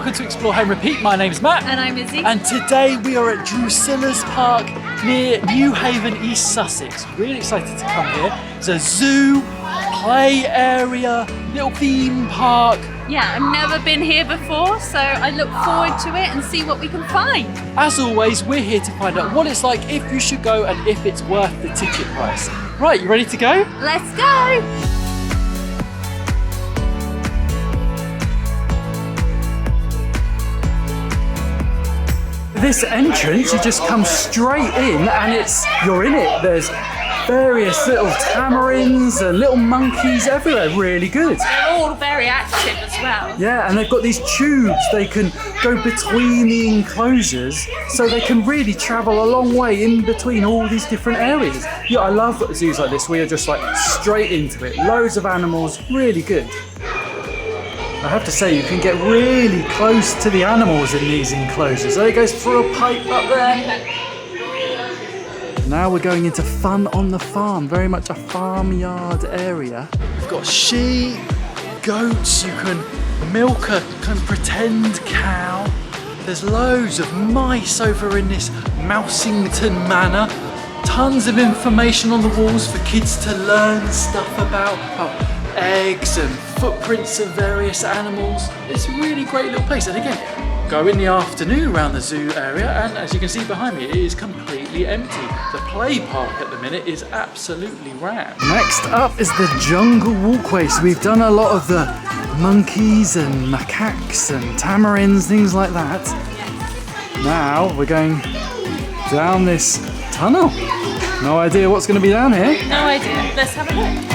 welcome to Explore Home Repeat. My name's Matt. And I'm Izzy. And today we are at Drusillas Park near New Haven, East Sussex. Really excited to come here. It's a zoo, play area, little theme park. Yeah, I've never been here before, so I look forward to it and see what we can find. As always, we're here to find out what it's like, if you should go, and if it's worth the ticket price. Right, you ready to go? Let's go! This entrance, you just come straight in and you're in it. There's various little tamarins and little monkeys everywhere, really good. They're all very active as well. Yeah, and they've got these tubes, they can go between the enclosures, so they can really travel a long way in between all these different areas. Yeah, I love zoos like this where you're just like straight into it. Loads of animals, really good. I have to say, you can get really close to the animals in these enclosures. There it goes through a pipe up there. Now we're going into fun on the farm, very much a farmyard area. We've got sheep, goats, you can milk a kind of pretend cow. There's loads of mice over in this Mousington Manor. Tons of information on the walls for kids to learn stuff about eggs and footprints of various animals. It's a really great little place. And again, go in the afternoon around the zoo area, and as you can see behind me, it is completely empty. The play park at the minute is absolutely rammed. Next up is the jungle walkway. So we've done a lot of the monkeys and macaques and tamarins, things like that. Now we're going down this tunnel. No idea what's going to be down here. No idea. Let's have a look.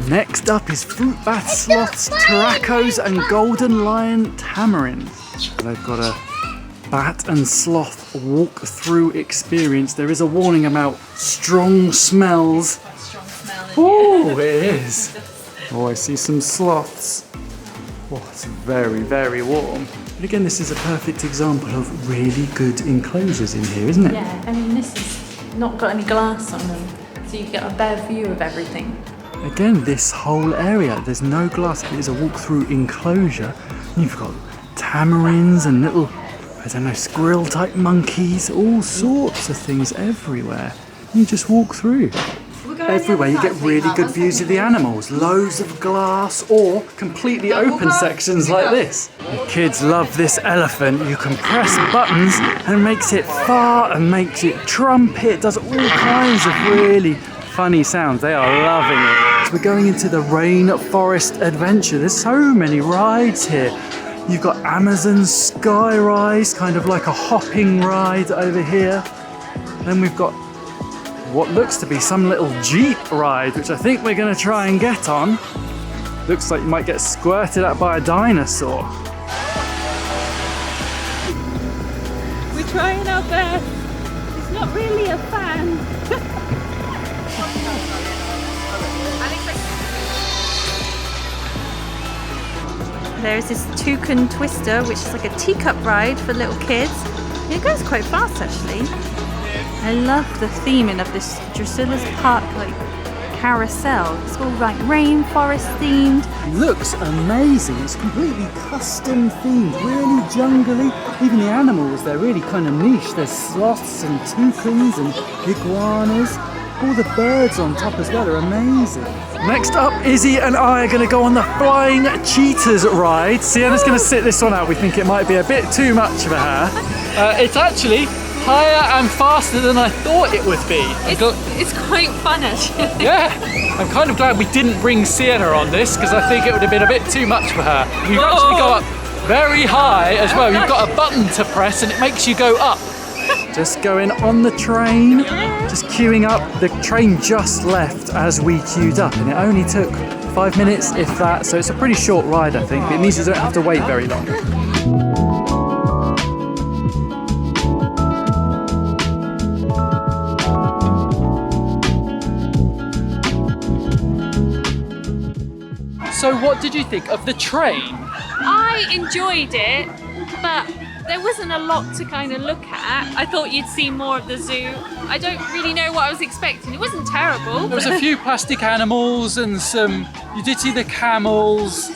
Next up is fruit bat sloths, taracos and golden lion tamarins. They've got a bat and sloth walk-through experience. There is a warning about strong smells. Oh, it is. Oh, I see some sloths. Oh, it's very, very warm. But again, this is a perfect example of really good enclosures in here, isn't it? Yeah, I mean, this has not got any glass on them, so you get a better view of everything. Again, this whole area, there's no glass, it is a walk-through enclosure. You've got tamarins and little, I don't know, squirrel-type monkeys, all sorts of things everywhere. You just walk through. Everywhere you get really good views of the animals, loads of glass or completely open sections like this. The kids love this elephant. You can press buttons and it makes it fart and makes it trumpet, does all kinds of really funny sounds. They are loving it. So we're going into the rainforest adventure. There's so many rides here. You've got Amazon Skyrise, kind of like a hopping ride over here. Then we've got what looks to be some little jeep ride, which I think we're going to try and get on. Looks like you might get squirted at by a dinosaur. We're trying our best. He's not really a fan. There's this toucan twister, which is like a teacup ride for little kids. It goes quite fast, actually. I love the theming of this Drusillas Park like carousel. It's all like rainforest themed. Looks amazing. It's completely custom themed, really jungly. Even the animals, they're really kind of niche. There's sloths and toucans and iguanas. All the birds on top as well are amazing. Next up, Izzy and I are going to go on the flying cheetahs ride. Sienna's going to sit this one out. We think it might be a bit too much for her. It's actually higher and faster than I thought it would be. It's quite fun, actually. Yeah, I'm kind of glad we didn't bring Sienna on this because I think it would have been a bit too much for her. You actually go up very high as well. You've got a button to press and it makes you go up. Just going on the train, just queuing up. The train just left as we queued up and it only took 5 minutes, if that, so it's a pretty short ride, I think. It means you don't have to wait very long. So what did you think of the train? I enjoyed it, but there wasn't a lot to kind of look at. I thought you'd see more of the zoo. I don't really know what I was expecting. It wasn't terrible. There was a few plastic animals and you did see the camels,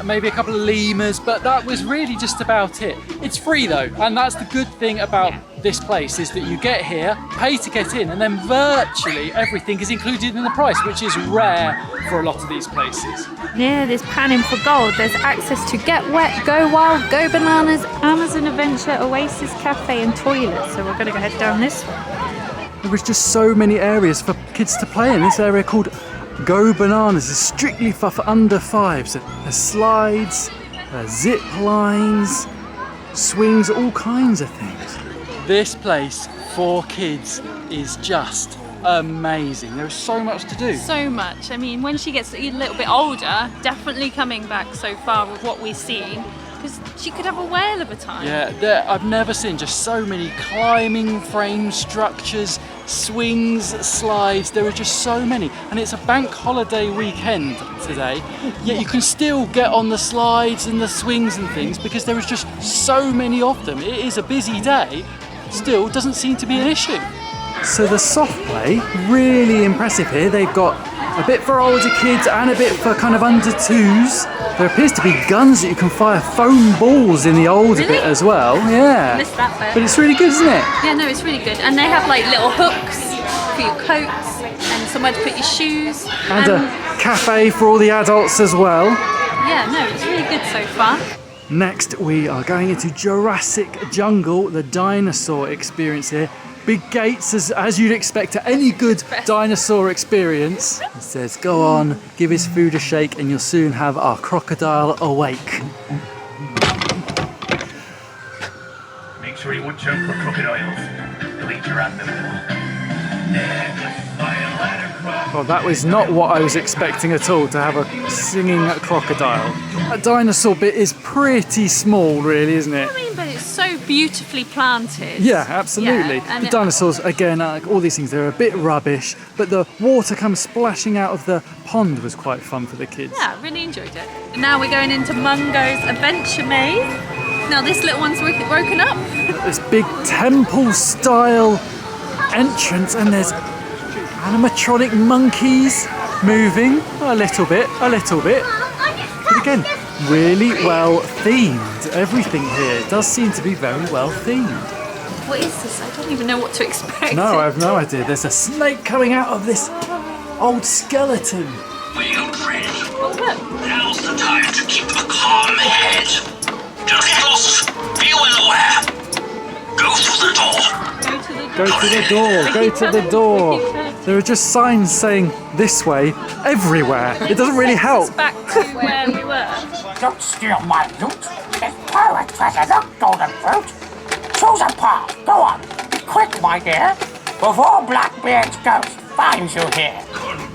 maybe a couple of lemurs, but that was really just about it. It's free though, and that's the good thing about this place, is that you get here, pay to get in, and then virtually everything is included in the price, which is rare for a lot of these places. Near this panning for gold, there's access to Get Wet, Go Wild, Go Bananas, Amazon Adventure, Oasis Cafe and toilets. So we're going to go head down this way. There was just so many areas for kids to play in. This area called Go Bananas is strictly for under 5s. So there's slides, zip lines, swings, all kinds of things. This place for kids is just amazing. There's so much to do. So much. I mean, when she gets a little bit older, definitely coming back so far with what we've seen, because she could have a whale of a time. Yeah, I've never seen just so many climbing frame structures, swings, slides. There are just so many, and it's a bank holiday weekend today, yet you can still get on the slides and the swings and things because there is just so many of them. It is a busy day, still doesn't seem to be an issue. So the soft play, really impressive here. They've got a bit for older kids and a bit for kind of under 2s. There appears to be guns that you can fire foam balls in the older bit as well. Yeah. Missed that bit. But it's really good, isn't it? Yeah, no, it's really good. And they have like little hooks for your coats and somewhere to put your shoes. And a cafe for all the adults as well. Yeah, no, it's really good so far. Next, we are going into Jurassic Jungle, the dinosaur experience here. Big gates, as you'd expect at any good dinosaur experience. It says, go on, give his food a shake and you'll soon have our crocodile awake. Make sure you watch out for crocodiles. They'll eat your animal. Well, that was not what I was expecting at all, to have a singing crocodile. That dinosaur bit is pretty small, really, isn't it? I mean, but it's so beautifully planted. Yeah, absolutely. Yeah, the dinosaurs, again, all these things, they're a bit rubbish, but the water comes splashing out of the pond was quite fun for the kids. Yeah, really enjoyed it. And now we're going into Mungo's Adventure Maze. Now this little one's broken up. This big temple-style entrance, and there's animatronic monkeys moving a little bit. But again, really well themed. Everything here does seem to be very well themed. What is this? I don't even know what to expect. No, I have no idea. There's a snake coming out of this old skeleton. Well, Fred, Oh, look. now's the time to keep a calm head. Drusillas, be well aware. Go through the door. Go to the door. Go to the door. There are just signs saying this way everywhere. It doesn't really help. Back to where we were. Don't steal my loot. There's pirate treasure, not golden fruit. Choose a path. Go on. Be quick, my dear, before Blackbeard's ghost finds you here.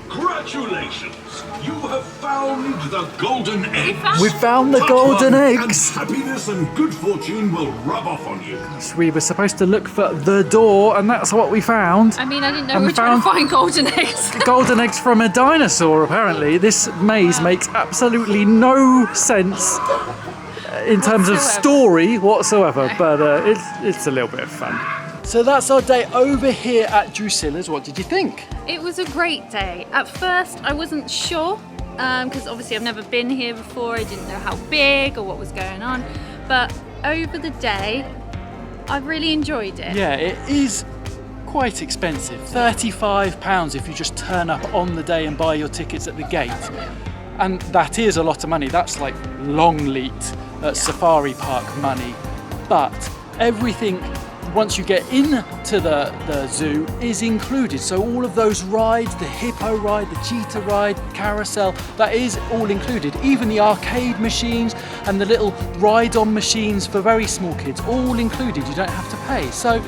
Congratulations! You have found the golden egg. We found the golden Fun eggs. And happiness and good fortune will rub off on you. So we were supposed to look for the door, and that's what we found. I mean, I didn't know And we we were trying to found- find golden eggs. Golden eggs from a dinosaur, apparently. This maze makes absolutely no sense in terms of Whatsoever. story whatsoever, but it's a little bit of fun. So that's our day over here at Drusillas. What did you think? It was a great day. At first, I wasn't sure, because obviously I've never been here before. I didn't know how big or what was going on. But over the day, I really enjoyed it. Yeah, it is quite expensive. £35 if you just turn up on the day and buy your tickets at the gate. And that is a lot of money. That's like Longleat at Safari Park money. But everything, once you get into the zoo, is included. So all of those rides, the hippo ride, the cheetah ride, carousel, that is all included. Even the arcade machines and the little ride-on machines for very small kids, all included. You don't have to pay. So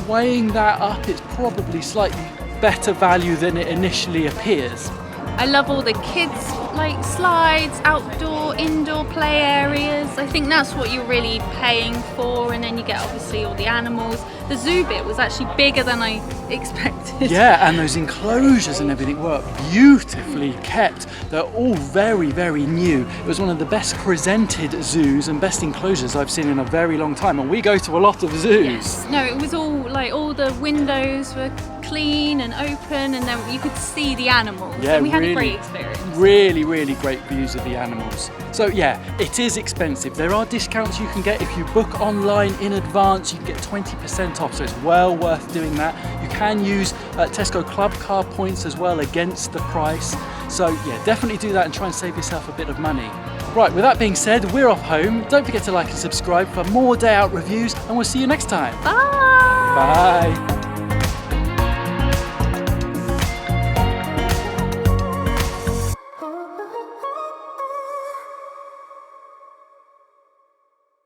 weighing that up, it's probably slightly better value than it initially appears. I love all the kids like slides, outdoor, indoor play areas. I think that's what you're really paying for, and then you get obviously all the animals. The zoo bit was actually bigger than I expected. Yeah, and those enclosures and everything were beautifully kept. They're all very, very new. It was one of the best presented zoos and best enclosures I've seen in a very long time, and we go to a lot of zoos. Yes. No, it was all like all the windows were clean and open, and then you could see the animals. Yeah, and we had really, a great experience. Really, really great views of the animals. So yeah, it is expensive. There are discounts you can get if you book online in advance. You can get 20% off, so it's well worth doing that. You can use Tesco Club Card points as well against the price. So yeah, definitely do that and try and save yourself a bit of money. Right, with that being said, we're off home. Don't forget to like and subscribe for more day out reviews, and we'll see you next time. Bye! Bye.